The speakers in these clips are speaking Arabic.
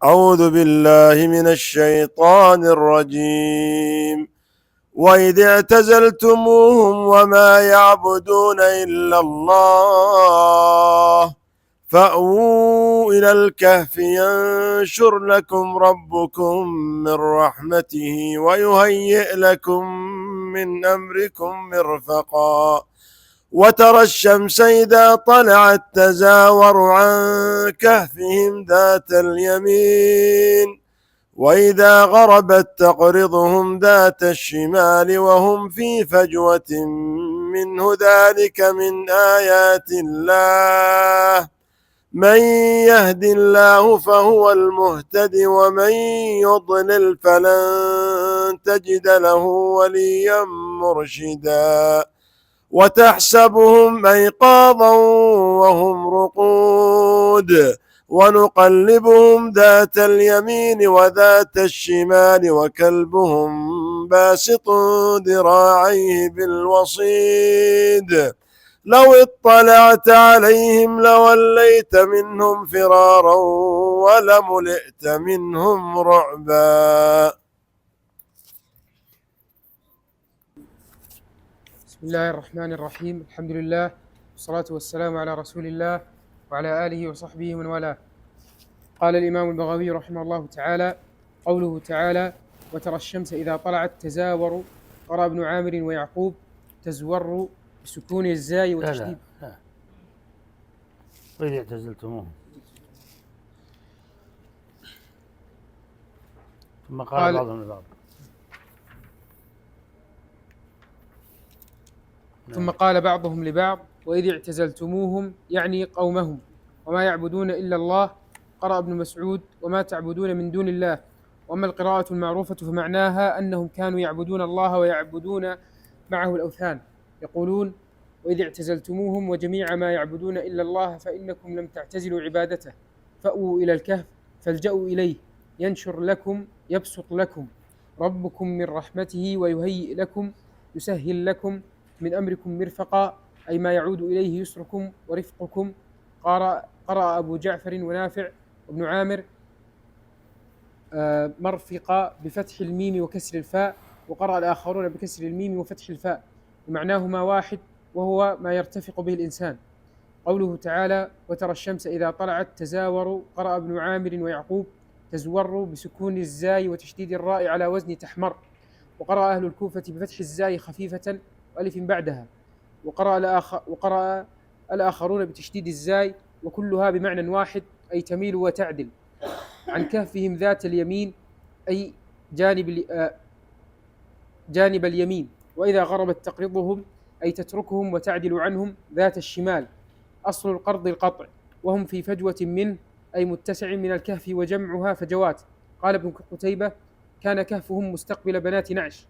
أعوذ بالله من الشيطان الرجيم. وإذ اعتزلتموهم وما يعبدون إلا الله فأووا إلى الكهف ينشر لكم ربكم من رحمته ويهيئ لكم من أمركم مرفقا. وترى الشمس إذا طلعت تزاور عن كهفهم ذات اليمين وإذا غربت تقرضهم ذات الشمال وهم في فجوة منه ذلك من آيات الله من يهد الله فهو المهتد ومن يضلل فلن تجد له وليا مرشدا. وتحسبهم أيقاظا وهم رقود ونقلبهم ذات اليمين وذات الشمال وكلبهم باسط ذراعيه بالوصيد لو اطلعت عليهم لوليت منهم فرارا ولملئت منهم رعبا. بسم الله الرحمن الرحيم. الحمد لله والصلاة والسلام على رسول الله وعلى آله وصحبه ومن والاه. قال الإمام البغوي رحمه الله تعالى: قوله تعالى: وترى الشمس إذا طلعت تزاور. قرأ ابن عامر ويعقوب تزور بسكون الزاي وتشديد. لا. وإذ اعتزلتموه ثم قال بعضهم لبعض. ثم قال بعضهم لبعض: وإذ اعتزلتموهم يعني قومهم وما يعبدون إلا الله. قرأ ابن مسعود: وما تعبدون من دون الله. وأما القراءة المعروفة فمعناها أنهم كانوا يعبدون الله ويعبدون معه الأوثان، يقولون: وإذ اعتزلتموهم وجميع ما يعبدون إلا الله فإنكم لم تعتزلوا عبادته فأووا إلى الكهف فالجأوا إليه ينشر لكم يبسط لكم ربكم من رحمته ويهيئ لكم يسهل لكم من أمركم مرفقا، أي ما يعود إليه يسركم ورفقكم. قرأ أبو جعفر ونافع وابن عامر مرفقا بفتح الميم وكسر الفاء، وقرأ الآخرون بكسر الميم وفتح الفاء، ومعناهما واحد وهو ما يرتفق به الإنسان. قوله تعالى: وترى الشمس إذا طلعت تزاور. قرأ ابن عامر ويعقوب تزور بسكون الزاي وتشديد الراء على وزن تحمر، وقرأ أهل الكوفة بفتح الزاي خفيفة وألف بعدها، وقرأ الآخرون بتشديد الزاي، وكلها بمعنى واحد أي تميل وتعدل. عن كهفهم ذات اليمين أي جانب اليمين، وإذا غربت تقرضهم أي تتركهم وتعدل عنهم ذات الشمال. أصل القرض القطع، وهم في فجوة منه أي متسع من الكهف، وجمعها فجوات. قال ابن قتيبة: كان كهفهم مستقبل بنات نعش،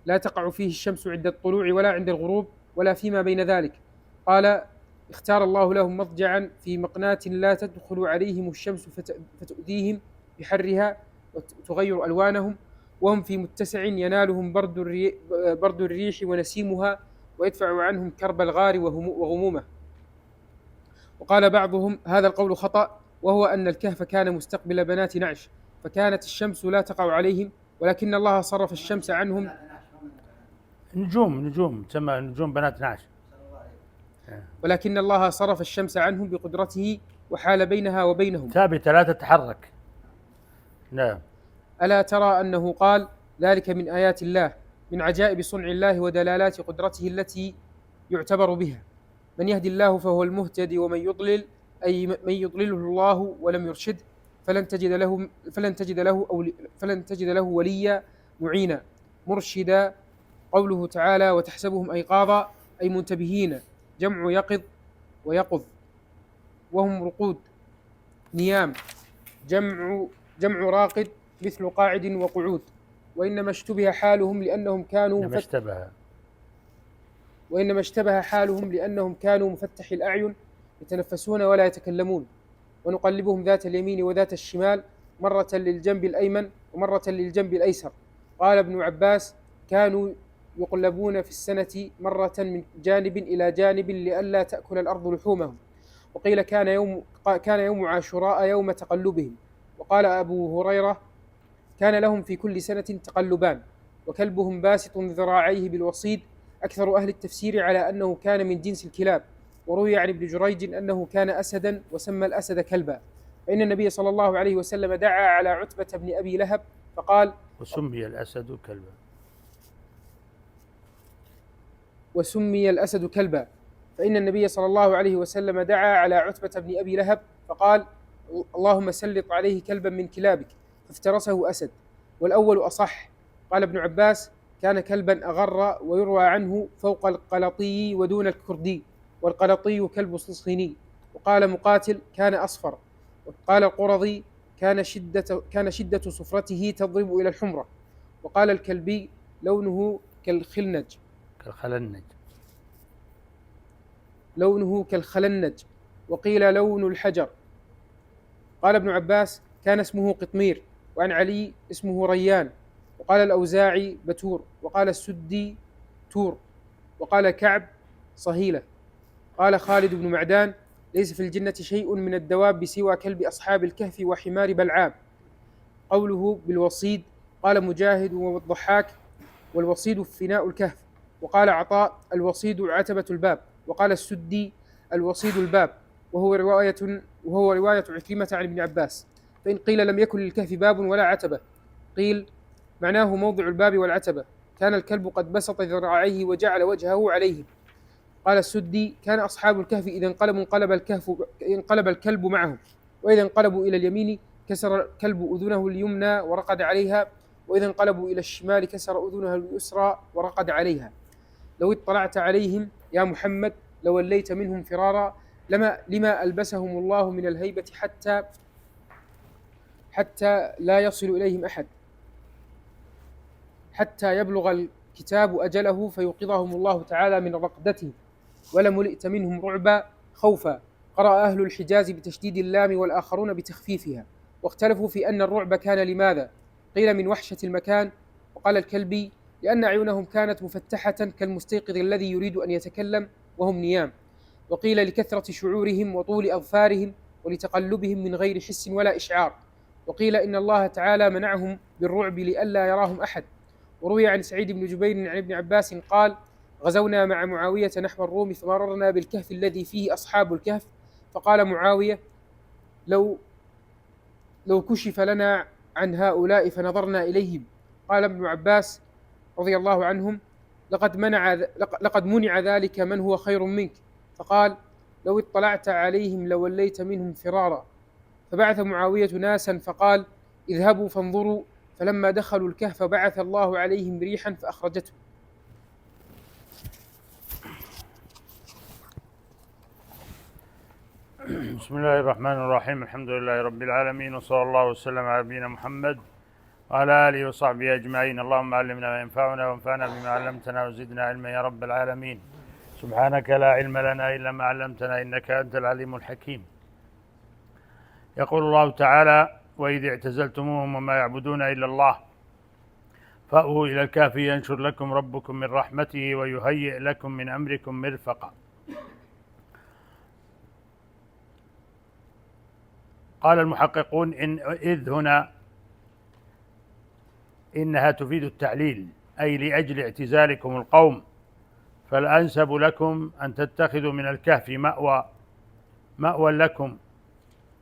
لا تقع فيه الشمس عند الطلوع ولا عند الغروب ولا فيما بين ذلك. قال: اختار الله لهم مضجعا في مقناة لا تدخل عليهم الشمس فتؤذيهم بحرها وتغير ألوانهم، وهم في متسع ينالهم برد الريح ونسيمها ويدفع عنهم كرب الغار وغمومه. وقال بعضهم: هذا القول خطأ، وهو أن الكهف كان مستقبل بنات نعش فكانت الشمس لا تقع عليهم، ولكن الله صرف الشمس عنهم. نجوم تسمى نجوم بنات نعش. ولكن الله صرف الشمس عنهم بقدرته وحال بينها وبينهم، ثابتة لا تتحرك. نعم. ألا ترى أنه قال: ذلك من آيات الله، من عجائب صنع الله ودلالات قدرته التي يعتبر بها. من يهدي الله فهو المهتدي، ومن يضلل أي من يضلله الله ولم يرشده فلن تجد له وليا معينا مرشدا. قوله تعالى: وتحسبهم أيقاظا أي منتبهين، جمع يقظ ويقظ، وهم رقود نيام، جمع راقد مثل قاعد وقعود. وإنما اشتبه حالهم لأنهم كانوا مفتحي الأعين يتنفسون ولا يتكلمون. ونقلبهم ذات اليمين وذات الشمال، مرة للجنب الأيمن ومرة للجنب الأيسر. قال ابن عباس: كانوا يقلبون في السنة مرة من جانب إلى جانب لئلا تأكل الأرض لحومهم. وقيل كان يوم عاشوراء يوم تقلبهم، وقال أبو هريرة: كان لهم في كل سنة تقلبان، وكلبهم باسط ذراعيه بالوصيد. أكثر أهل التفسير على أنه كان من جنس الكلاب. وروي عن ابن جريج أنه كان أسدا وسمى الأسد كلبا. فإن النبي صلى الله عليه وسلم دعا على عتبة بن أبي لهب فقال: وسمي الأسد كلبا. وسمي الأسد كلبا. فإن النبي صلى الله عليه وسلم دعا على عتبة بن أبي لهب فقال: اللهم سلط عليه كلبا من كلابك، فافترسه أسد. والأول أصح. قال ابن عباس: كان كلبا أغر، ويروى عنه فوق القلطي ودون الكردي، والقلطي كلب الصيني. وقال مقاتل: كان أصفر. وقال القرظي: كان شدة صفرته تضرب إلى الحمرة. وقال الكلبي: لونه كالخلنج. كالخلنج. لونه كالخلنج. وقيل لون الحجر. قال ابن عباس: كان اسمه قطمير. وعن علي: اسمه ريان. وقال الأوزاعي: بتور. وقال السدي: تور. وقال كعب: صهيلة. قال خالد بن معدان: ليس في الجنة شيء من الدواب سوى كلب أصحاب الكهف وحمار بلعام. قوله بالوصيد. قال مجاهد والضحاك: والوصيد فناء الكهف. وقال عطاء: الوصيد عتبة الباب. وقال السدي: الوصيد الباب، وهو رواية عكرمة عن ابن عباس. فإن قيل لم يكن للكهف باب ولا عتبة، قيل معناه موضع الباب والعتبة. كان الكلب قد بسط ذراعيه وجعل وجهه عليه. قال السدي: كان أصحاب الكهف إذا انقلبوا انقلب الكلب معهم، وإذا انقلبوا إلى اليمين كسر الكلب أذنه اليمنى ورقد عليها، وإذا انقلبوا إلى الشمال كسر أذنها اليسرى ورقد عليها. لو اطلعت عليهم يا محمد لوليت منهم فرارا، لما ألبسهم الله من الهيبة حتى لا يصل إليهم أحد، حتى يبلغ الكتاب أجله فيوقظهم الله تعالى من رقدته. ولملئت منهم رعبا خوفا. قرأ أهل الحجاز بتشديد اللام والآخرون بتخفيفها، واختلفوا في أن الرعب كان لماذا. قيل من وحشة المكان. وقال الكلبي: لأن أعينهم كانت مفتحة كالمستيقظ الذي يريد أن يتكلم وهم نيام. وقيل لكثرة شعورهم وطول أظفارهم ولتقلبهم من غير حس ولا إشعار. وقيل إن الله تعالى منعهم بالرعب لئلا يراهم أحد. وروي عن سعيد بن جبير عن ابن عباس قال: غزونا مع معاوية نحو الروم فمررنا بالكهف الذي فيه أصحاب الكهف، فقال معاوية: لو كشف لنا عن هؤلاء فنظرنا إليهم. قال ابن عباس رضي الله عنهم: لقد منع ذلك من هو خير منك. فقال: لو اطلعت عليهم لوليت منهم فرارا. فبعث معاوية ناسا فقال: اذهبوا فانظروا. فلما دخلوا الكهف بعث الله عليهم ريحا فأخرجتهم. بسم الله الرحمن الرحيم. الحمد لله رب العالمين، وصلى الله وسلم على نبينا محمد وعلى آله وصحبه أجمعين. اللهم علمنا ما ينفعنا وانفعنا بما علمتنا وزدنا علما يا رب العالمين. سبحانك لا علم لنا إلا ما علمتنا إنك أنت العليم الحكيم. يقول الله تعالى: وإذ اعتزلتموهم وما يعبدون إلا الله فأووا إلى الكهف ينشر لكم ربكم من رحمته ويهيئ لكم من أمركم مرفقا. قال المحققون إذ هنا إنها تفيد التعليل، أي لأجل اعتزالكم القوم فالأنسب لكم أن تتخذوا من الكهف مأوى لكم،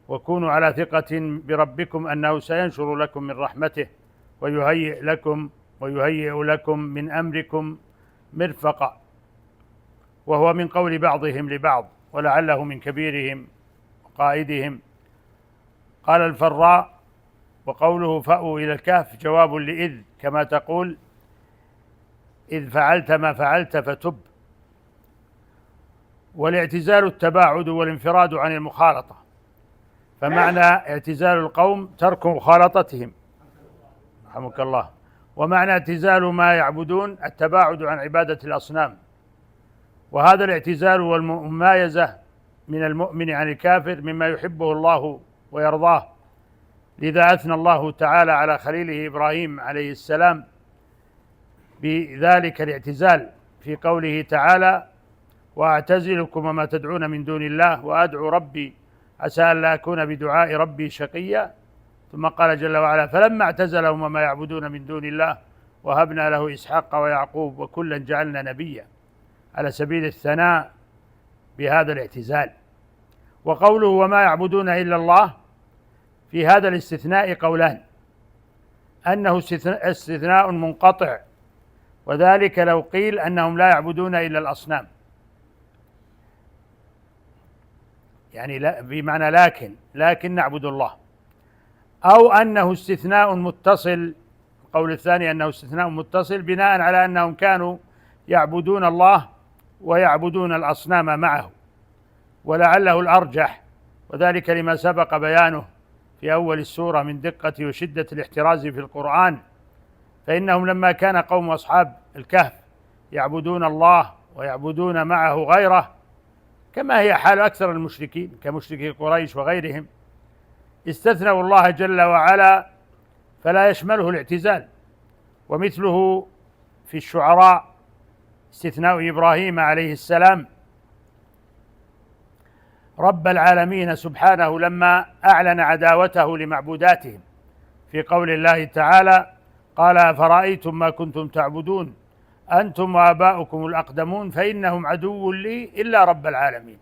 وكونوا على ثقة بربكم أنه سينشر لكم من رحمته ويهيئ لكم من أمركم مرفقا. وهو من قول بعضهم لبعض، ولعله من كبيرهم وقائدهم. قال الفراء: وقوله فأووا إلى الكهف جواب لإذ، كما تقول إذ فعلت ما فعلت فتب. والاعتزال التباعد والانفراد عن المخالطة، فمعنى اعتزال القوم ترك مخالطتهم رحمك الله، ومعنى اعتزال ما يعبدون التباعد عن عبادة الأصنام. وهذا الاعتزال والممايزة من المؤمن عن الكافر مما يحبه الله ويرضاه، لذا أثنى الله تعالى على خليله إبراهيم عليه السلام بذلك الاعتزال في قوله تعالى: وأعتزلكم وما تدعون من دون الله وأدعو ربي عسى ألا أكون بدعاء ربي شقيا. ثم قال جل وعلا: فلما اعتزلهم وما يعبدون من دون الله وهبنا له إسحاق ويعقوب وكلا جعلنا نبيا، على سبيل الثناء بهذا الاعتزال. وقوله وما يعبدون إلا الله، في هذا الاستثناء قولان: أنه استثناء منقطع، وذلك لو قيل أنهم لا يعبدون إلا الأصنام، يعني لا بمعنى لكن نعبد الله، أو أنه استثناء متصل. القول الثاني أنه استثناء متصل بناء على أنهم كانوا يعبدون الله ويعبدون الأصنام معه، ولعله الأرجح، وذلك لما سبق بيانه في أول السورة من دقة وشدة الاحتراز في القرآن. فإنهم لما كان قوم أصحاب الكهف يعبدون الله ويعبدون معه غيره، كما هي حال أكثر المشركين كمشركي قريش وغيرهم، استثنوا الله جل وعلا فلا يشمله الاعتزال. ومثله في الشعراء استثناء إبراهيم عليه السلام رب العالمين سبحانه لما أعلن عداوته لمعبوداتهم في قول الله تعالى: قال أفرأيتم ما كنتم تعبدون أنتم وآباؤكم الأقدمون فإنهم عدو لي إلا رب العالمين.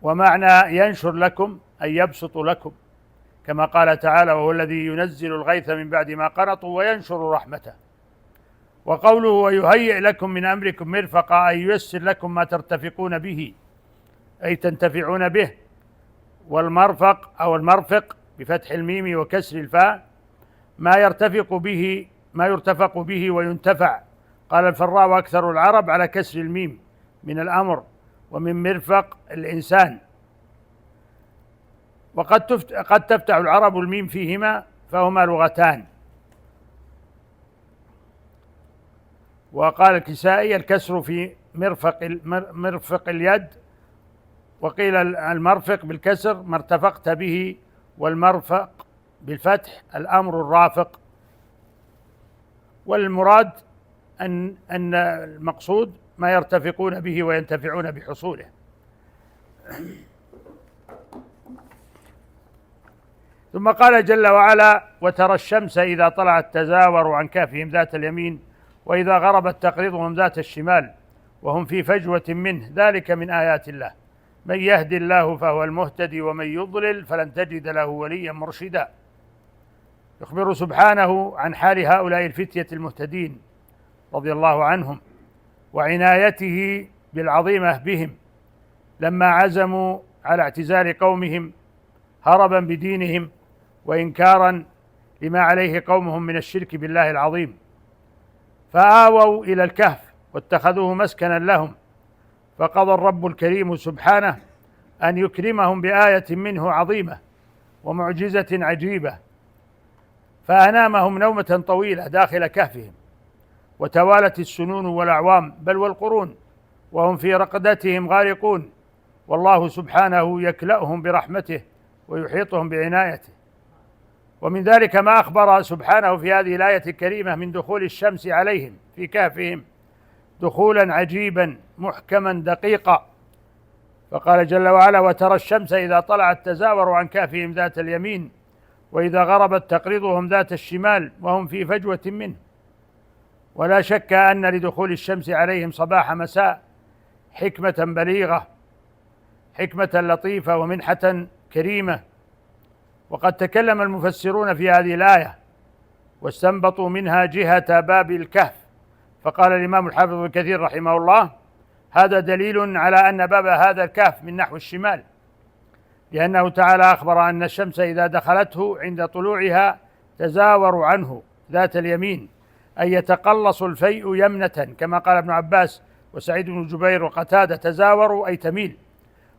ومعنى ينشر لكم أي يبسط لكم، كما قال تعالى: وهو الذي ينزل الغيث من بعد ما قنطوا وينشر رحمته. وقوله ويهيئ لكم من أمركم مرفقا أي ييسر لكم ما ترتفقون به أي تنتفعون به. والمرفق أو المرفق بفتح الميم وكسر الفاء ما يرتفق به وينتفع. قال الفراء وأكثر العرب على كسر الميم من الأمر، ومن مرفق الإنسان. قد تفتح العرب الميم فيهما فهما لغتان. وقال الكسائي الكسر في مرفق اليد، وقيل المرفق بالكسر ما ارتفقت به، والمرفق بالفتح الأمر الرافق. والمراد أن المقصود ما يرتفقون به وينتفعون بحصوله. ثم قال جل وعلا: وترى الشمس إذا طلعت تزاور عن كهفهم ذات اليمين وإذا غربت تقرضهم ذات الشمال وهم في فجوة منه ذلك من آيات الله من يهدي الله فهو المهتدي ومن يضلل فلن تجد له وليا مرشدا. يخبر سبحانه عن حال هؤلاء الفتية المهتدين رضي الله عنهم، وعنايته بالعظيمة بهم لما عزموا على اعتزال قومهم هربا بدينهم وإنكارا لما عليه قومهم من الشرك بالله العظيم، فآووا إلى الكهف واتخذوه مسكنا لهم. فقضى الرب الكريم سبحانه أن يكرمهم بآية منه عظيمة ومعجزة عجيبة، فأنامهم نومة طويلة داخل كهفهم، وتوالت السنون والأعوام بل والقرون وهم في رقدتهم غارقون، والله سبحانه يكلأهم برحمته ويحيطهم بعنايته. ومن ذلك ما أخبر سبحانه في هذه الآية الكريمة من دخول الشمس عليهم في كهفهم دخولا عجيبا محكما دقيقا. فقال جل وعلا: وترى الشمس إذا طلعت تزاور عن كهفهم ذات اليمين وإذا غربت تقرضهم ذات الشمال وهم في فجوة منه. ولا شك أن لدخول الشمس عليهم صباح مساء حكمة بليغة، حكمة لطيفة ومنحة كريمة. وقد تكلم المفسرون في هذه الآية واستنبطوا منها جهة باب الكهف، فقال الإمام الحافظ ابن كثير رحمه الله: هذا دليل على أن باب هذا الكهف من نحو الشمال، لأنه تعالى أخبر أن الشمس إذا دخلته عند طلوعها تزاور عنه ذات اليمين، أي يتقلص الفيء يمنة، كما قال ابن عباس وسعيد بن جبير وقتادة: تزاوروا أي تميل.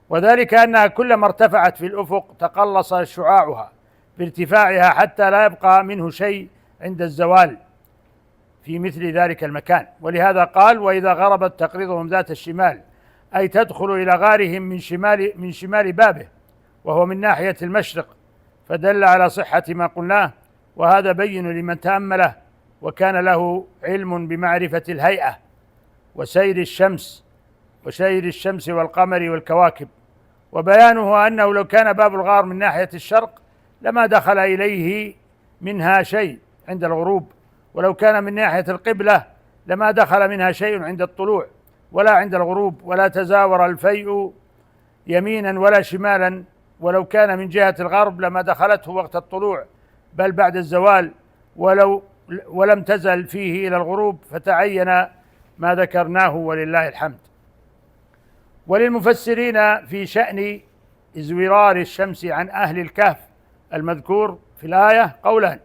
وذلك أنها كلما ارتفعت في الأفق تقلص شعاعها بارتفاعها حتى لا يبقى منه شيء عند الزوال في مثل ذلك المكان. ولهذا قال: وإذا غربت تقرضهم ذات الشمال، أي تدخل إلى غارهم من شمال بابه وهو من ناحية المشرق، فدل على صحة ما قلناه. وهذا بين لمن تأمله وكان له علم بمعرفة الهيئة وسير الشمس والقمر والكواكب. وبيانه أنه لو كان باب الغار من ناحية الشرق لما دخل إليه منها شيء عند الغروب، ولو كان من ناحية القبلة لما دخل منها شيء عند الطلوع ولا عند الغروب، ولا تزاور الفيء يمينا ولا شمالا، ولو كان من جهة الغرب لما دخلته وقت الطلوع بل بعد الزوال، ولم تزل فيه إلى الغروب، فتعين ما ذكرناه ولله الحمد. وللمفسرين في شأن ازورار الشمس عن أهل الكهف المذكور في الآية قولان: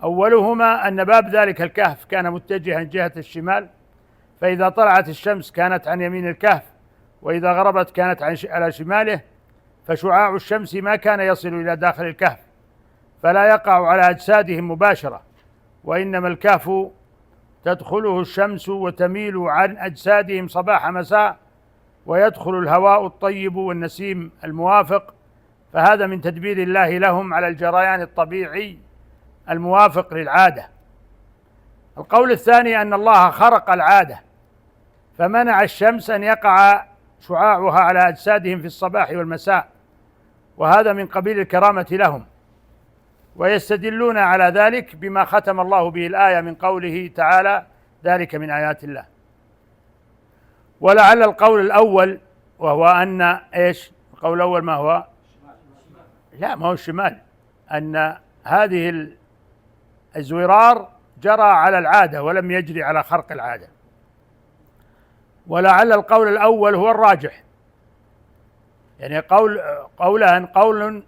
أولهما أن باب ذلك الكهف كان متجها جهة الشمال، فإذا طلعت الشمس كانت عن يمين الكهف، وإذا غربت كانت على شماله، فشعاع الشمس ما كان يصل إلى داخل الكهف، فلا يقع على أجسادهم مباشرة، وإنما الكهف تدخله الشمس وتميل عن أجسادهم صباح مساء، ويدخل الهواء الطيب والنسيم الموافق، فهذا من تدبير الله لهم على الجريان الطبيعي الموافق للعادة. القول الثاني أن الله خرق العادة فمنع الشمس أن يقع شعاعها على أجسادهم في الصباح والمساء، وهذا من قبيل الكرامة لهم، ويستدلون على ذلك بما ختم الله به الآية من قوله تعالى: ذلك من آيات الله. ولعل القول الأول، وهو أن إيش؟ القول الأول ما هو؟ لا، ما هو الشمال، أن هذه الزرار جرى على العادة ولم يجري على خرق العادة. ولعل القول الأول هو الراجح، يعني قولان: قول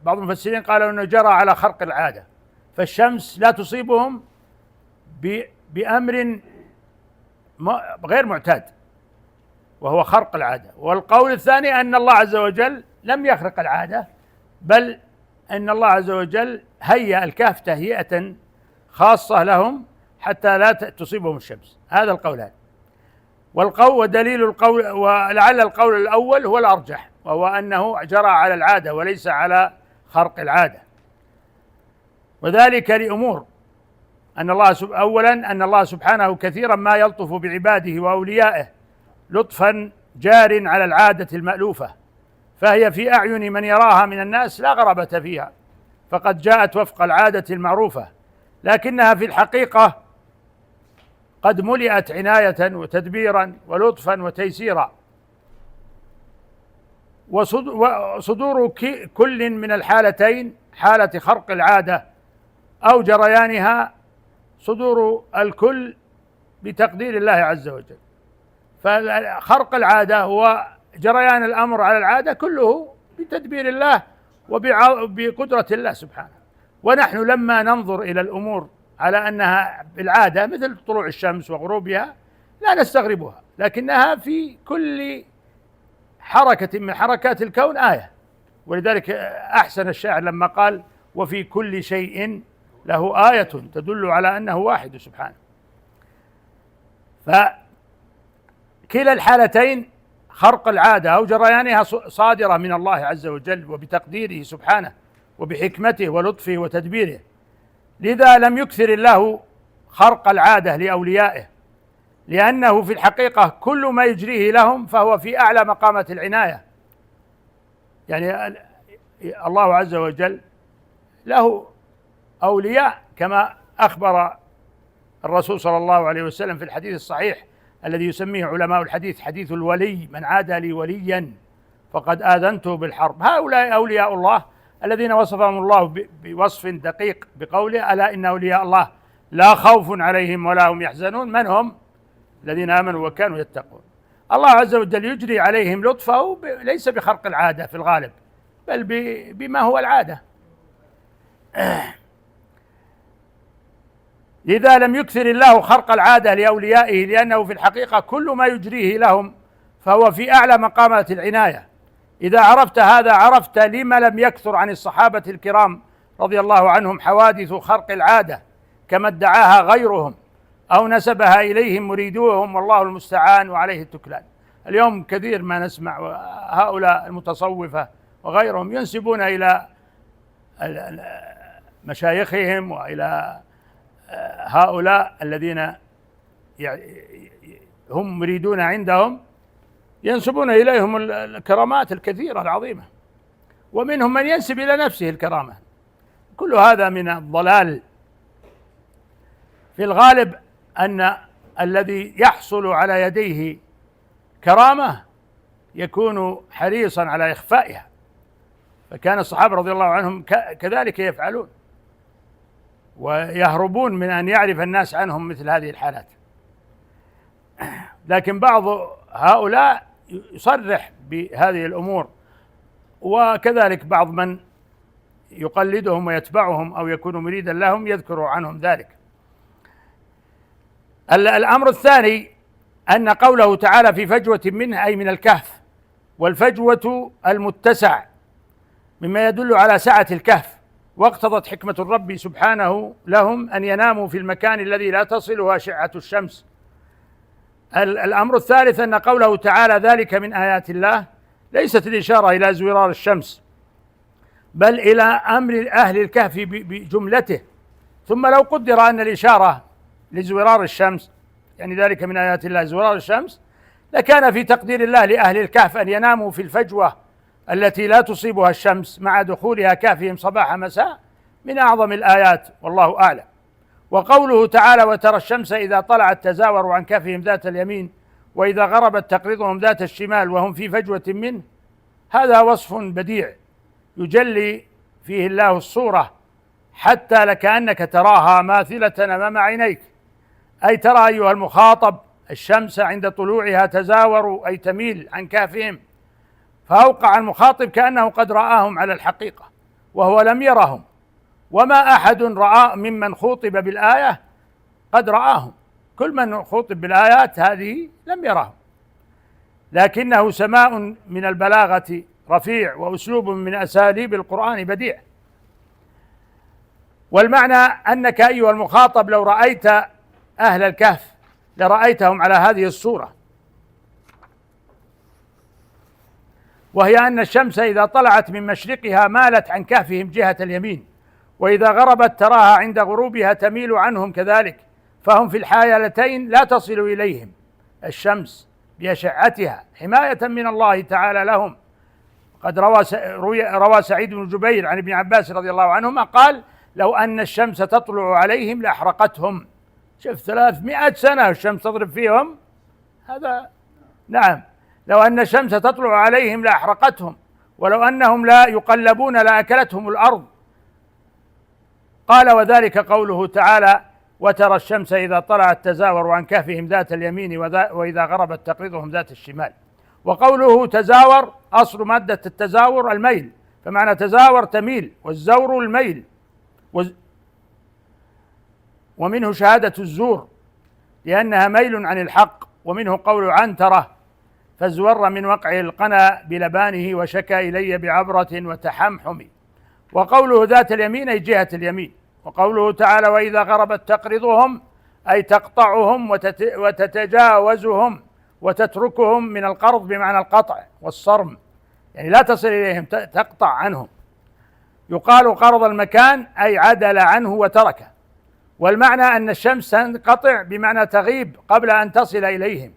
بعض المفسرين قالوا أنه جرى على خرق العادة، فالشمس لا تصيبهم بأمر غير معتاد وهو خرق العادة. والقول الثاني أن الله عز وجل لم يخرق العادة، بل أن الله عز وجل هيأ الكهف تهيئة خاصة لهم حتى لا تصيبهم الشمس. هذا القولان. ودليل القول، ولعل القول الأول هو الأرجح، وهو أنه جرى على العادة وليس على خرق العادة، وذلك لأمور: أولا أن الله سبحانه كثيرا ما يلطف بعباده وأوليائه لطفا جار على العادة المألوفة، فهي في أعين من يراها من الناس لا غرابة فيها، فقد جاءت وفق العادة المعروفة، لكنها في الحقيقة قد ملئت عناية وتدبيرا ولطفا وتيسيرا. وصدور كل من الحالتين، حالة خرق العادة أو جريانها، صدور الكل بتقدير الله عز وجل. فخرق العادة هو جريان الأمر على العادة كله بتدبير الله وبقدرة الله سبحانه. ونحن لما ننظر إلى الأمور على أنها بالعادة مثل طلوع الشمس وغروبها لا نستغربها، لكنها في كل حركة من حركات الكون آية. ولذلك أحسن الشاعر لما قال: وفي كل شيء له آية تدل على أنه واحد سبحانه. فكلا الحالتين خرق العادة أو جريانها صادرة من الله عز وجل وبتقديره سبحانه وبحكمته ولطفه وتدبيره، لذا لم يكثر الله خرق العادة لأوليائه، لأنه في الحقيقة كل ما يجريه لهم فهو في أعلى مقامات العناية. يعني الله عز وجل له أولياء كما أخبر الرسول صلى الله عليه وسلم في الحديث الصحيح الذي يسميه علماء الحديث حديث الولي: من عادى لي وليا فقد آذنته بالحرب. هؤلاء أولياء الله الذين وصفهم الله بوصف دقيق بقوله: ألا إن أولياء الله لا خوف عليهم ولا هم يحزنون. من هم؟ الذين آمنوا وكانوا يتقون. الله عز وجل يجري عليهم لطفه ليس بخرق العادة في الغالب، بل بما هو العادة. لذا لم يكثر الله خرق العادة لأوليائه، لأنه في الحقيقة كل ما يجريه لهم فهو في أعلى مقامات العناية. إذا عرفت هذا عرفت لما لم يكثر عن الصحابة الكرام رضي الله عنهم حوادث خرق العادة كما ادعاها غيرهم أو نسبها إليهم مريدوهم، والله المستعان وعليه التكلان. اليوم كثير ما نسمع هؤلاء المتصوفة وغيرهم ينسبون إلى مشايخهم وإلى هؤلاء الذين هم مريدون عندهم، ينسبون إليهم الكرامات الكثيرة العظيمة. ومنهم من ينسب إلى نفسه الكرامة. كل هذا من الضلال. في الغالب أن الذي يحصل على يديه كرامة يكون حريصا على إخفائها، فكان الصحابة رضي الله عنهم كذلك يفعلون، ويهربون من أن يعرف الناس عنهم مثل هذه الحالات. لكن بعض هؤلاء يصرح بهذه الأمور، وكذلك بعض من يقلدهم ويتبعهم أو يكون مريدا لهم يذكر عنهم ذلك. الأمر الثاني أن قوله تعالى في فجوة منه أي من الكهف، والفجوة المتسع مما يدل على سعة الكهف، واقتضت حكمة الرب سبحانه لهم أن يناموا في المكان الذي لا تصله أشعة الشمس. الأمر الثالث أن قوله تعالى ذلك من آيات الله ليست الإشارة إلى زرار الشمس، بل إلى أمر أهل الكهف بجملته. ثم لو قدر أن الإشارة لزرار الشمس، يعني ذلك من آيات الله زرار الشمس، لكان في تقدير الله لأهل الكهف أن يناموا في الفجوة التي لا تصيبها الشمس مع دخولها كهفهم صباح مساء من أعظم الآيات، والله أعلم. وقوله تعالى وترى الشمس إذا طلعت تزاور عن كهفهم ذات اليمين وإذا غربت تقرضهم ذات الشمال وهم في فجوة منه، هذا وصف بديع يجلي فيه الله الصورة حتى لكأنك تراها ماثلة أمام عينيك، أي ترى أيها المخاطب الشمس عند طلوعها تزاور أي تميل عن كهفهم، فأوقع المخاطب كأنه قد رآهم على الحقيقة وهو لم يرهم، وما أحد رأى ممن خوطب بالآية قد رآهم، كل من خوطب بالآيات هذه لم يرهم، لكنه سماء من البلاغة رفيع وأسلوب من أساليب القرآن بديع. والمعنى أنك أيها المخاطب لو رأيت أهل الكهف لرأيتهم على هذه الصورة، وهي أن الشمس إذا طلعت من مشرقها مالت عن كهفهم جهة اليمين، وإذا غربت تراها عند غروبها تميل عنهم كذلك، فهم في الحالتين لا تصل إليهم الشمس بأشعتها حماية من الله تعالى لهم. قد روى سعيد بن جبير عن ابن عباس رضي الله عنهما قال لو أن الشمس تطلع عليهم لأحرقتهم. شوف 300 سنة الشمس تضرب فيهم، هذا نعم، لو أن الشمس تطلع عليهم لأحرقتهم، ولو أنهم لا يقلبون لأكلتهم الأرض. قال وذلك قوله تعالى وترى الشمس إذا طلعت تزاور عن كهفهم ذات اليمين وإذا غربت تقرضهم ذات الشمال. وقوله تزاور أصل مادة التزاور الميل، فمعنى تزاور تميل، والزور الميل، ومنه شهادة الزور لأنها ميل عن الحق. ومنه قول عنترة فازور من وقع القنا بلبانه وشكى إلي بعبرة وتحمحم. وقوله ذات اليمين أي جهة اليمين. وقوله تعالى وإذا غربت تقرضهم أي تقطعهم وتتجاوزهم وتتركهم من القرض بمعنى القطع والصرم، يعني لا تصل إليهم، تقطع عنهم. يقال قرض المكان أي عدل عنه وتركه. والمعنى أن الشمس تنقطع بمعنى تغيب قبل أن تصل إليهم،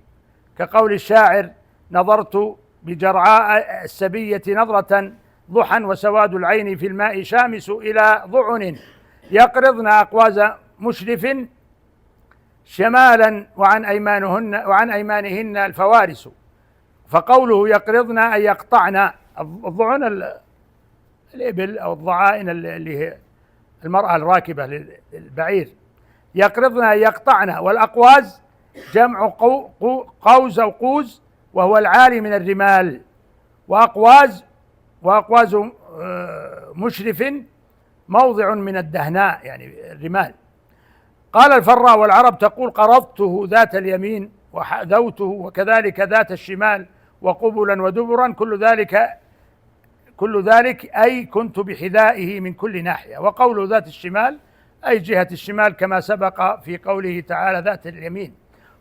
كقول الشاعر نظرت بجرعاء السبية نظرة ضحى وسواد العين في الماء شامس إلى ضعن يقرضن أقواز مشرف شمالا وعن أيمانهن الفوارس. فقوله يقرضن أي يقطعن. الضعن الإبل أو الضعائن اللي هي المرأة الراكبة للبعير، يقرضن أي يقطعن. والأقواز جمع قوز أو قوز وهو العالي من الرمال، وأقواز مشرف موضع من الدهناء يعني الرمال. قال الفراء والعرب تقول قرضته ذات اليمين وحذوته، وكذلك ذات الشمال وقبلا ودبرا، كل ذلك أي كنت بحذائه من كل ناحية. وقول ذات الشمال أي جهة الشمال كما سبق في قوله تعالى ذات اليمين.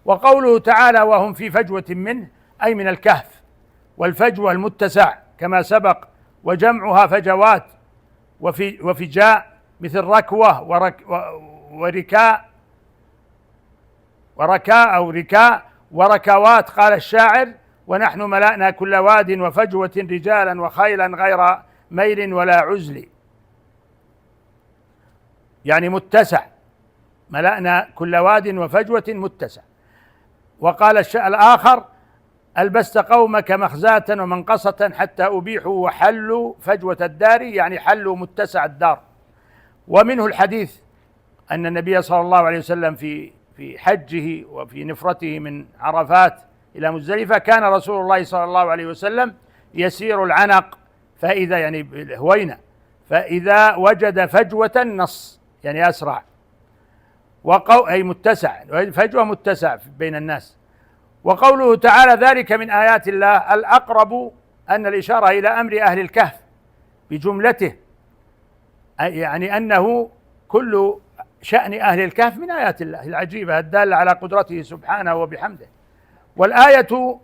وقوله تعالى وهم في فجوة منه أي من الكهف، والفجوة المتسع كما سبق، وجمعها فجوات وفجاء مثل ركوة وركاء أو ركاء وركوات. قال الشاعر ونحن ملأنا كل واد وفجوة رجالا وخيلا ميل ولا عزل، يعني متسع، ملأنا كل واد وفجوة متسع. وقال الآخر: ألبست قومك مخزاة ومنقصة حتى أبيحوا وحلوا فجوة الدار، يعني حلوا متسع الدار. ومنه الحديث أن النبي صلى الله عليه وسلم في حجه وفي نفرته من عرفات إلى مزدلفة كان رسول الله صلى الله عليه وسلم يسير العنق، فإذا يعني الهوينة، فإذا وجد فجوة نص، يعني أسرع، أي متسع، فجوة متسع بين الناس. وقوله تعالى: ذلك من آيات الله، الأقرب أن الإشارة إلى أمر أهل الكهف بجملته، يعني أنه كل شأن أهل الكهف من آيات الله العجيبة الدالة على قدرته سبحانه وبحمده. والآية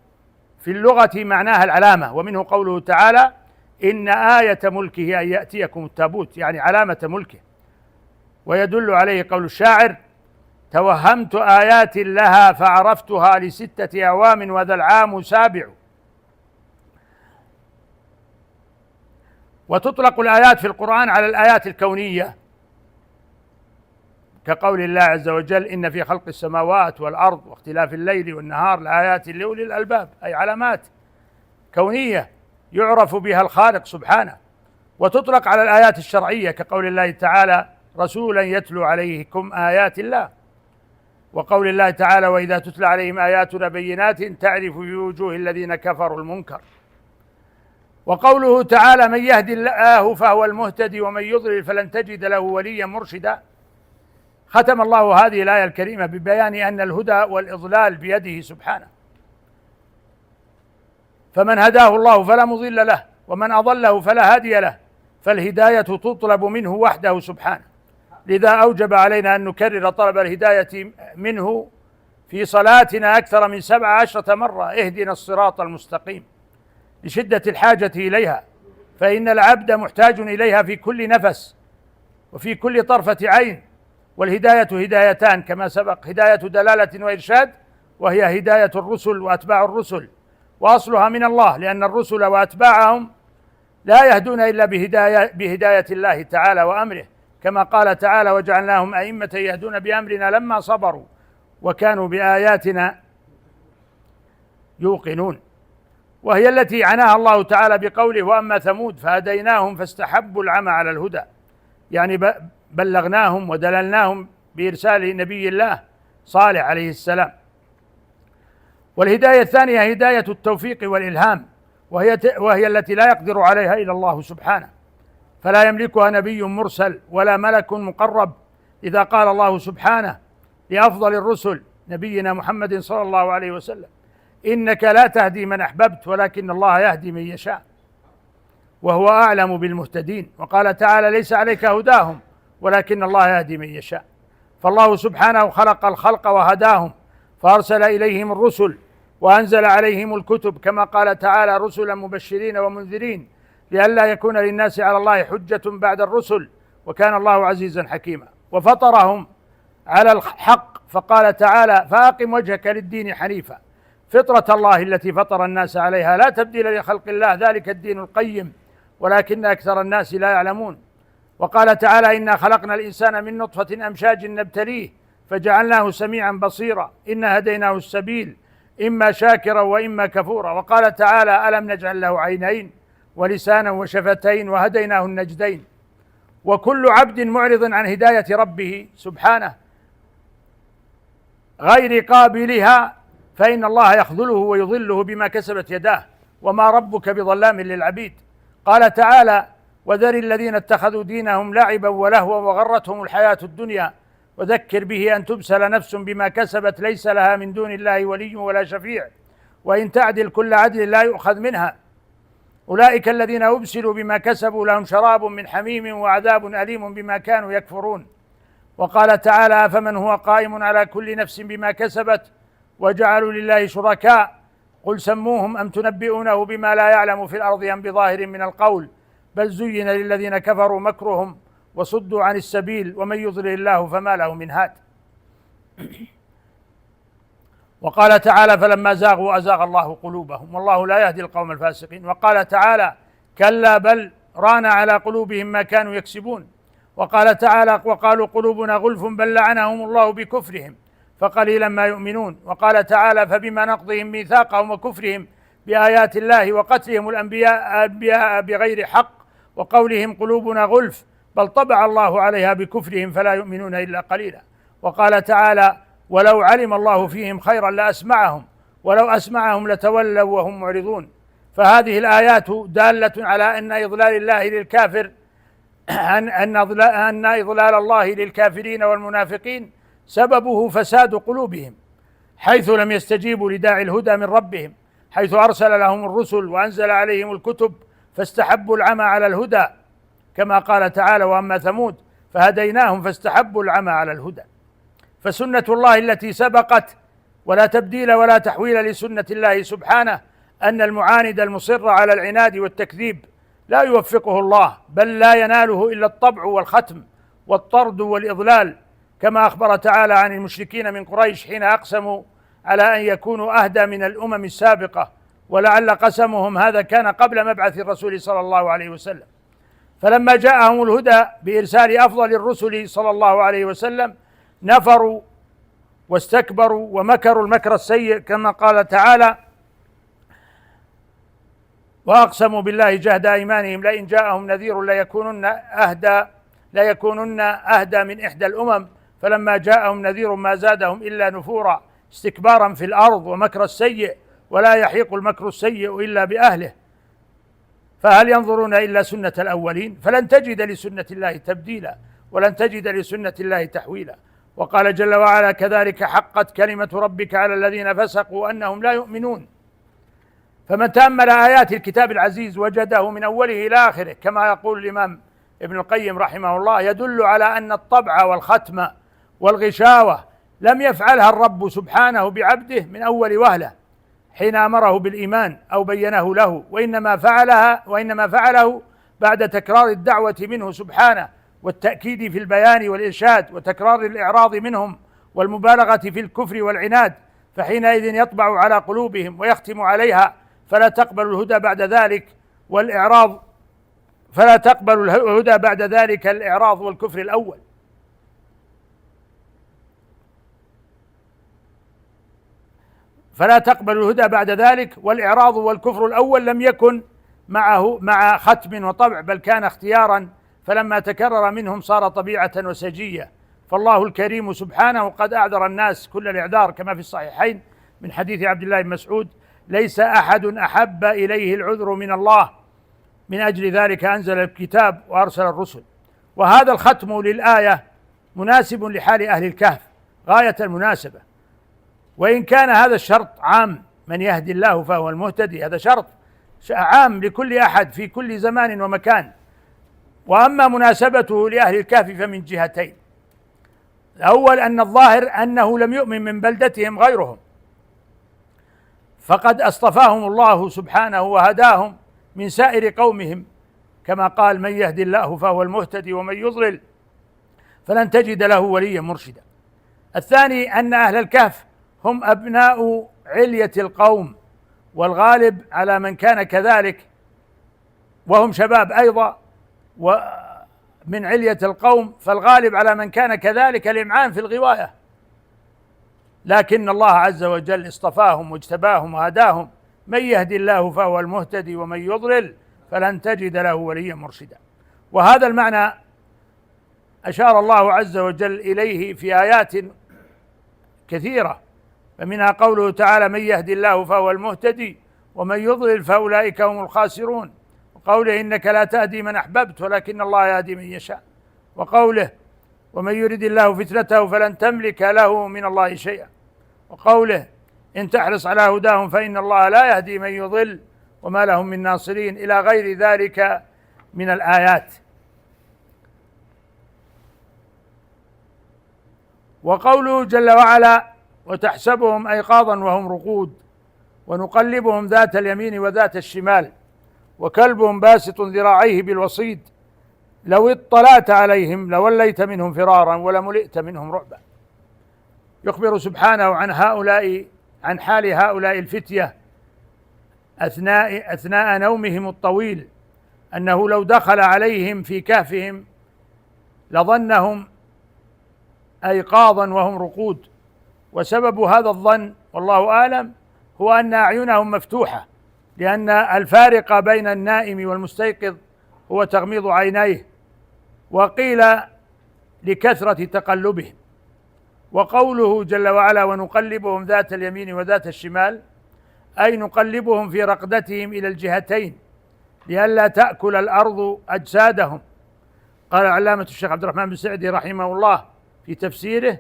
في اللغة معناها العلامة، ومنه قوله تعالى: إن آية ملكه أن يأتيكم التابوت، يعني علامة ملكه. ويدل عليه قول الشاعر: توهمت آيات لها فعرفتها ل6 أعوام وذا العام سابع. وتطلق الآيات في القرآن على الآيات الكونية، كقول الله عز وجل: إن في خلق السماوات والأرض واختلاف الليل والنهار لآيات لأولي الألباب، أي علامات كونية يعرف بها الخالق سبحانه. وتطلق على الآيات الشرعية، كقول الله تعالى: رسولا يتلو عليكم آيات الله. وقول الله تعالى: وإذا تتلى عليهم آياتنا بينات تعرف في وجوه الذين كفروا المنكر. وقوله تعالى: من يهد الله فهو المهتدي ومن يضلل فلن تجد له وليا مرشدا. ختم الله هذه الآية الكريمة ببيان أن الهدى والإضلال بيده سبحانه، فمن هداه الله فلا مضل له ومن أضله فلا هادي له، فالهداية تطلب منه وحده سبحانه. لذا أوجب علينا أن نكرر طلب الهداية منه في صلاتنا أكثر من 17 مرة: اهدنا الصراط المستقيم، لشدة الحاجة إليها، فإن العبد محتاج إليها في كل نفس وفي كل طرفة عين. والهداية هدايتان كما سبق: هداية دلالة وإرشاد، وهي هداية الرسل وأتباع الرسل، وأصلها من الله، لأن الرسل وأتباعهم لا يهدون إلا بهداية الله تعالى وأمره، كما قال تعالى: وجعلناهم أئمة يهدون بأمرنا لما صبروا وكانوا بآياتنا يوقنون. وهي التي عناها الله تعالى بقوله: وأما ثمود فهديناهم فاستحبوا العمى على الهدى، يعني بلغناهم ودللناهم بإرسال نبي الله صالح عليه السلام. والهداية الثانية هداية التوفيق والإلهام، وهي التي لا يقدر عليها إلا الله سبحانه، فلا يملكها نبي مرسل ولا ملك مقرب. إذا قال الله سبحانه لأفضل الرسل نبينا محمد صلى الله عليه وسلم: إنك لا تهدي من أحببت ولكن الله يهدي من يشاء وهو أعلم بالمهتدين. وقال تعالى: ليس عليك هداهم ولكن الله يهدي من يشاء. فالله سبحانه خلق الخلق وهداهم، فأرسل إليهم الرسل وأنزل عليهم الكتب، كما قال تعالى: رسلا مبشرين ومنذرين لئلا يكون للناس على الله حجة بعد الرسل وكان الله عزيزا حكيما. وفطرهم على الحق، فقال تعالى: فأقم وجهك للدين حنيفا فطرة الله التي فطر الناس عليها لا تبديل لخلق الله ذلك الدين القيم ولكن أكثر الناس لا يعلمون. وقال تعالى: إنا خلقنا الإنسان من نطفة أمشاج نبتليه فجعلناه سميعا بصيرا إنا هديناه السبيل إما شاكرا وإما كفورا. وقال تعالى: ألم نجعل له عينين ولسانا وشفتين وهديناه النجدين. وكل عبد معرض عن هداية ربه سبحانه غير قابلها فإن الله يخذله ويضله بما كسبت يداه وما ربك بظلام للعبيد. قال تعالى: وذر الذين اتخذوا دينهم لعبا ولهوا وغرتهم الحياة الدنيا وذكر به أن تبسل نفس بما كسبت ليس لها من دون الله ولي ولا شفيع وإن تعدل كل عدل لا يؤخذ منها أولئك الذين أبسلوا بما كسبوا لهم شراب من حميم وعذاب أليم بما كانوا يكفرون. وقال تعالى: فمن هو قائم على كل نفس بما كسبت وجعلوا لله شركاء قل سموهم أم تنبئونه بما لا يعلم في الأرض أم بظاهر من القول بل زين للذين كفروا مكرهم وصدوا عن السبيل ومن يضلل الله فما له من هاد. وقال تعالى: فلما زاغوا أزاغ الله قلوبهم والله لا يهدي القوم الفاسقين. وقال تعالى: كلا بل ران على قلوبهم ما كانوا يكسبون. وقال تعالى: وقالوا قلوبنا غلف بل لعنهم الله بكفرهم فقليلا ما يؤمنون. وقال تعالى: فبما نقضهم ميثاقهم وكفرهم بآيات الله وقتلهم الأنبياء بغير حق وقولهم قلوبنا غلف بل طبع الله عليها بكفرهم فلا يؤمنون إلا قليلا. وقال تعالى: ولو علم الله فيهم خيرا لأسمعهم ولو أسمعهم لتولوا وهم معرضون. فهذه الآيات دالة على أن إضلال الله للكافر أن إضلال الله للكافرين والمنافقين سببه فساد قلوبهم، حيث لم يستجيبوا لداعي الهدى من ربهم، حيث أرسل لهم الرسل وأنزل عليهم الكتب فاستحبوا العمى على الهدى، كما قال تعالى: وأما ثمود فهديناهم فاستحبوا العمى على الهدى. فسنة الله التي سبقت ولا تبديل ولا تحويل لسنة الله سبحانه أن المعاند المصر على العناد والتكذيب لا يوفقه الله، بل لا يناله إلا الطبع والختم والطرد والإضلال، كما أخبر تعالى عن المشركين من قريش حين أقسموا على أن يكونوا أهدى من الأمم السابقة، ولعل قسمهم هذا كان قبل مبعث الرسول صلى الله عليه وسلم. فلما جاءهم الهدى بإرسال أفضل الرسل صلى الله عليه وسلم نفروا واستكبروا ومكروا المكر السيء، كما قال تعالى: وأقسموا بالله جهد أيمانهم لئن جاءهم نذير ليكونن أهدى من إحدى الأمم فلما جاءهم نذير ما زادهم إلا نفورا استكبارا في الأرض ومكر السيء ولا يحيق المكر السيء إلا بأهله فهل ينظرون إلا سنة الأولين فلن تجد لسنة الله تبديلا ولن تجد لسنة الله تحويلا. وقال جل وعلا: كذلك حقت كلمة ربك على الذين فسقوا أنهم لا يؤمنون. فمن تأمل آيات الكتاب العزيز وجده من أوله إلى آخره كما يقول الإمام ابن القيم رحمه الله يدل على أن الطبع والختم والغشاوة لم يفعلها الرب سبحانه بعبده من أول وهلة حين أمره بالإيمان أو بينه له، وإنما فعله بعد تكرار الدعوة منه سبحانه والتأكيد في البيان والإرشاد وتكرار الإعراض منهم والمبالغة في الكفر والعناد، فحينئذ يطبع على قلوبهم ويختم عليها فلا تقبل الهدى بعد ذلك الإعراض والكفر الأول. فلا تقبل الهدى بعد ذلك، والإعراض والكفر الأول لم يكن معه مع ختم وطبع، بل كان اختيارا، فلما تكرر منهم صار طبيعة وسجية. فالله الكريم سبحانه قد أعذر الناس كل الإعذار كما في الصحيحين من حديث عبد الله بن مسعود: ليس أحد أحب إليه العذر من الله، من أجل ذلك أنزل الكتاب وأرسل الرسل. وهذا الختم للآية مناسب لحال أهل الكهف غاية المناسبة، وإن كان هذا الشرط عام: من يهدي الله فهو المهتدي، هذا شرط عام لكل أحد في كل زمان ومكان. وأما مناسبته لأهل الكهف فمن جهتين: الأول أن الظاهر أنه لم يؤمن من بلدتهم غيرهم، فقد اصطفاهم الله سبحانه وهداهم من سائر قومهم، كما قال: من يهدي الله فهو المهتدي ومن يضلل فلن تجد له وليا مرشدا. الثاني أن أهل الكهف هم أبناء علية القوم، والغالب على من كان كذلك، وهم شباب أيضا ومن علية القوم، فالغالب على من كان كذلك الإمعان في الغواية، لكن الله عز وجل اصطفاهم واجتباهم وهداهم: من يهدي الله فهو المهتدي ومن يضلل فلن تجد له وليا مرشدا. وهذا المعنى أشار الله عز وجل إليه في آيات كثيرة، فمنها قوله تعالى: من يهدي الله فهو المهتدي ومن يضلل فأولئك هم الخاسرون، وقوله: إنك لا تهدي من أحببت ولكن الله يهدي من يشاء، وقوله: ومن يرد الله فتنته فلن تملك له من الله شيئا، وقوله: إن تحرص على هداهم فإن الله لا يهدي من يضل وما لهم من ناصرين، إلى غير ذلك من الآيات. وقوله جل وعلا: وتحسبهم أيقاظا وهم رقود ونقلبهم ذات اليمين وذات الشمال وكلبهم باسط ذراعيه بالوصيد لو اطلعت عليهم لوليت منهم فرارا ولملئت منهم رعبا. يخبر سبحانه عن حال هؤلاء الفتية أثناء نومهم الطويل أنه لو دخل عليهم في كهفهم لظنهم أيقاظا وهم رقود، وسبب هذا الظن والله أعلم هو أن أعينهم مفتوحة، لأن الفارق بين النائم والمستيقظ هو تغميض عينيه، وقيل لكثرة تقلبهم. وقوله جل وعلا ونقلبهم ذات اليمين وذات الشمال، أي نقلبهم في رقدتهم إلى الجهتين لئلا تأكل الأرض أجسادهم. قال العلامة الشيخ عبد الرحمن بن سعدي رحمه الله في تفسيره: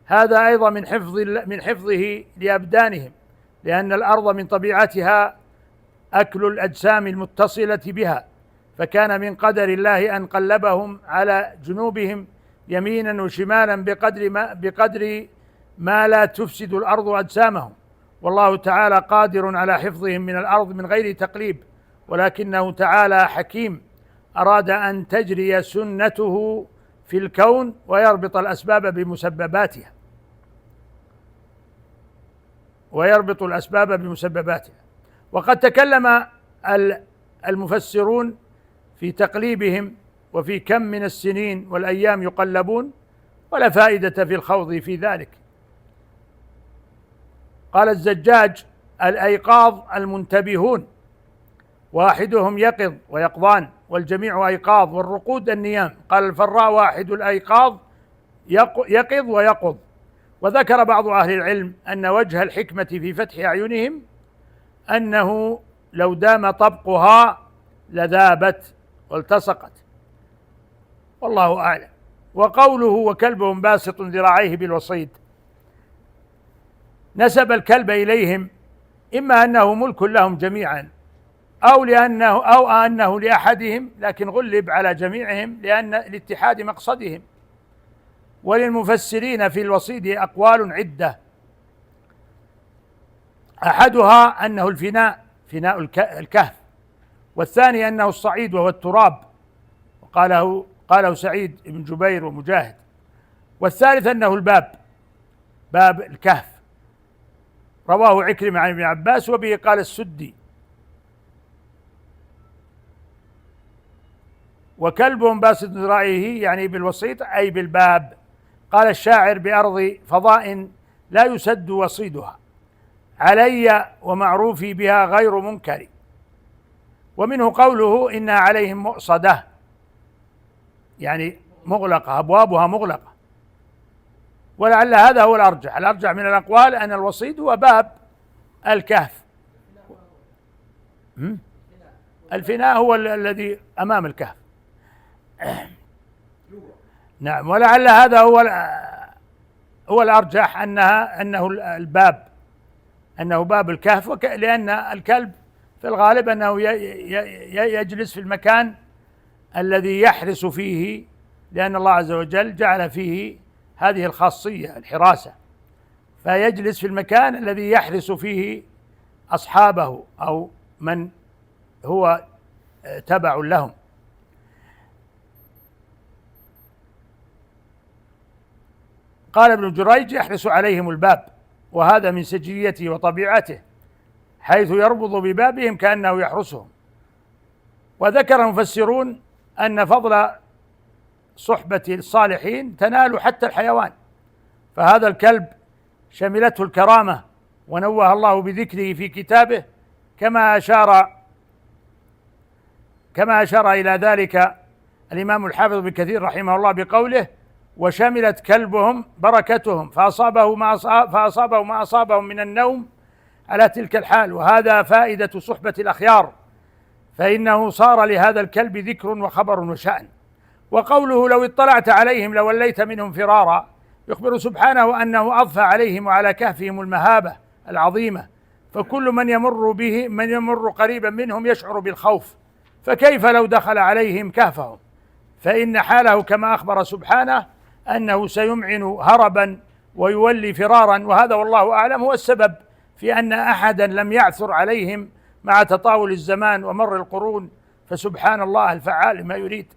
هذا أيضا من حفظه لأبدانهم، لأن الأرض من طبيعتها أكل الأجسام المتصلة بها، فكان من قدر الله أن قلبهم على جنوبهم يمينا وشمالا بقدر ما لا تفسد الأرض أجسامهم، والله تعالى قادر على حفظهم من الأرض من غير تقليب، ولكنه تعالى حكيم أراد أن تجري سنته في الكون ويربط الأسباب بمسبباتها وقد تكلم المفسرون في تقليبهم وفي كم من السنين والأيام يقلبون، ولا فائدة في الخوض في ذلك. قال الزجاج: الأيقاظ المنتبهون، واحدهم يقظ ويقظان والجميع أيقاظ، والرقود النيام. قال الفراء: واحد الأيقاظ يقظ ويقظ. وذكر بعض أهل العلم أن وجه الحكمة في فتح أعينهم أنه لو دام طبقها لذابت والتصقت، والله أعلم. وقوله وكلبهم باسط ذراعيه بالوصيد، نسب الكلب إليهم إما أنه ملك لهم جميعا أو أنه لأحدهم، لكن غلب على جميعهم لاتحاد مقصدهم. وللمفسرين في الوصيد أقوال عدة، أحدها أنه فناء الكهف، والثاني أنه الصعيد وهو التراب، قاله سعيد بن جبير ومجاهد، والثالث أنه باب الكهف، رواه عكرمة عن ابن عباس، وبه قال السدي. وكلبهم باسط ذراعيه يعني بالوسيط أي بالباب. قال الشاعر: بأرض فضاء لا يسد وصيدها، علي ومعروفي بها غير منكر. ومنه قوله إنها عليهم مؤصدة، يعني مغلقة، أبوابها مغلقة. ولعل هذا هو الأرجح من الأقوال أن الوصيد هو باب الكهف. الفناء هو الذي أمام الكهف. نعم، ولعل هذا هو الأرجح أنه باب الكهف، لأن الكلب في الغالب أنه يجلس في المكان الذي يحرس فيه، لأن الله عز وجل جعل فيه هذه الخاصية الحراسة، فيجلس في المكان الذي يحرس فيه أصحابه أو من هو تبع لهم. قال ابن جريج: يحرس عليهم الباب، وهذا من سجيته وطبيعته، حيث يربط ببابهم كأنه يحرسهم. وذكر المفسرون أن فضل صحبة الصالحين تنال حتى الحيوان، فهذا الكلب شملته الكرامة، ونوه الله بذكره في كتابه، كما أشار إلى ذلك الإمام الحافظ بن كثير رحمه الله بقوله: وشملت كلبهم بركتهم فأصابه ما أصابهم من النوم على تلك الحال. وهذا فائدة صحبة الأخيار، فإنه صار لهذا الكلب ذكر وخبر وشأن. وقوله لو اطلعت عليهم لوليت منهم فرارا، يخبر سبحانه أنه أضفى عليهم وعلى كهفهم المهابة العظيمة، فكل من يمر قريبا منهم يشعر بالخوف، فكيف لو دخل عليهم كهفهم؟ فإن حاله كما أخبر سبحانه أنه سيمعن هربا ويولي فرارا، وهذا والله أعلم هو السبب في أن أحدا لم يعثر عليهم مع تطاول الزمان ومر القرون، فسبحان الله الفعال لما يريد.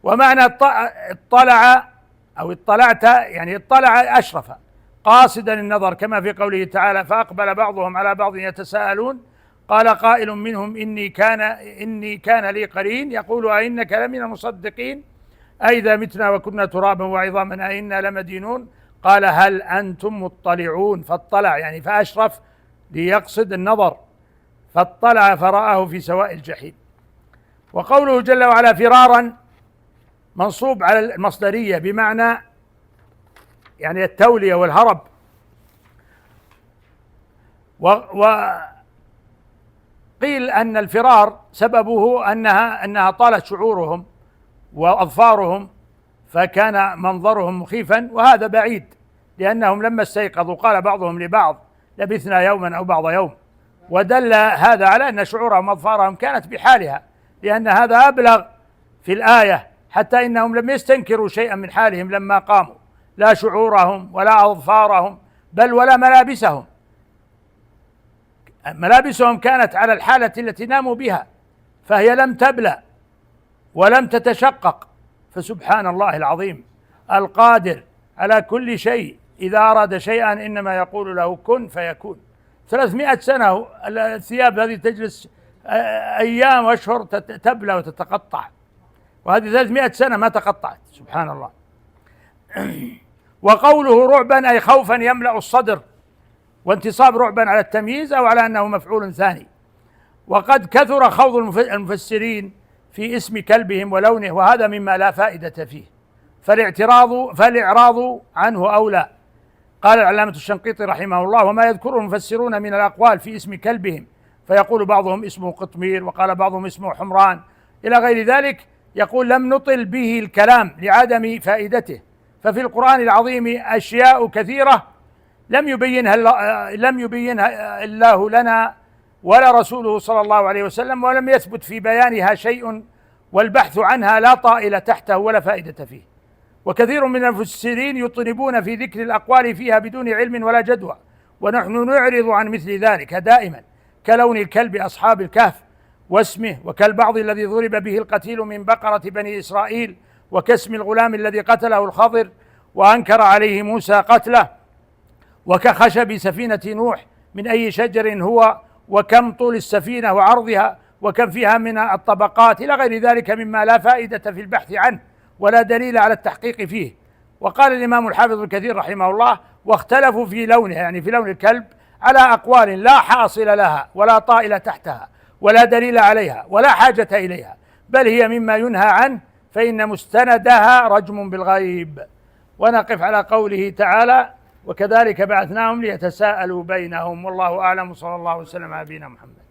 ومعنى اطلع أو اطلعت يعني اطلع أشرف قاصدا النظر، كما في قوله تعالى: فأقبل بعضهم على بعض يتساءلون قال قائل منهم إني كان لي قرين يقول أئنك لمن المصدقين أئذا متنا وكنا ترابا وعظاما أئنا لمدينون. قال هل أنتم مطلعون؟ فاطلع يعني فأشرف ليقصد النظر، فاطلع فرآه في سواء الجحيم. وقوله جل وعلا فرارا منصوب على المصدرية بمعنى يعني التولية والهرب. وقيل أن الفرار سببه أنها طالت شعورهم وأظفارهم فكان منظرهم مخيفا، وهذا بعيد لأنهم لما استيقظوا قال بعضهم لبعض لبثنا يوما أو بعض يوم، ودل هذا على أن شعورهم وأظفارهم كانت بحالها، لأن هذا أبلغ في الآية، حتى إنهم لم يستنكروا شيئا من حالهم لما قاموا، لا شعورهم ولا أظفارهم بل ولا ملابسهم. ملابسهم كانت على الحالة التي ناموا بها، فهي لم تبلى ولم تتشقق. فسبحان الله العظيم القادر على كل شيء، إذا أراد شيئا إنما يقول له كن فيكون. 300 سنة الثياب هذه تجلس أيام وأشهر تبلى وتتقطع، وهذه 300 سنة ما تقطعت، سبحان الله. وقوله رعبا أي خوفا يملأ الصدر، وانتصاب رعبا على التمييز أو على أنه مفعول ثاني. وقد كثر خوض المفسرين في اسم كلبهم ولونه، وهذا مما لا فائدة فيه، فالإعراض عنه أولى. قال العلامة الشنقيطي رحمه الله وما يذكره المفسرون من الأقوال في اسم كلبهم، فيقول بعضهم اسمه قطمير، وقال بعضهم اسمه حمران إلى غير ذلك، يقول لم نطل به الكلام لعدم فائدته، ففي القرآن العظيم أشياء كثيرة لم يبينها الله لنا ولا رسوله صلى الله عليه وسلم، ولم يثبت في بيانها شيء، والبحث عنها لا طائل تحته ولا فائدة فيه. وكثير من المفسرين يطنبون في ذكر الأقوال فيها بدون علم ولا جدوى، ونحن نعرض عن مثل ذلك دائما، كلون الكلب أصحاب الكهف واسمه، وكالبعض الذي ضرب به القتيل من بقرة بني إسرائيل، وكاسم الغلام الذي قتله الخضر وأنكر عليه موسى قتله، وكخشب سفينة نوح من أي شجر هو، وكم طول السفينة وعرضها، وكم فيها من الطبقات إلى غير ذلك مما لا فائدة في البحث عنه ولا دليل على التحقيق فيه. وقال الإمام الحافظ الكثير رحمه الله واختلفوا في لونه، يعني في لون الكلب، على أقوال لا حاصل لها ولا طائل تحتها ولا دليل عليها ولا حاجة إليها، بل هي مما ينهى عنه، فإن مستندها رجم بالغيب. ونقف على قوله تعالى وكذلك بعثناهم ليتساءلوا بينهم، والله أعلم، صلى الله وسلم على نبينا محمد.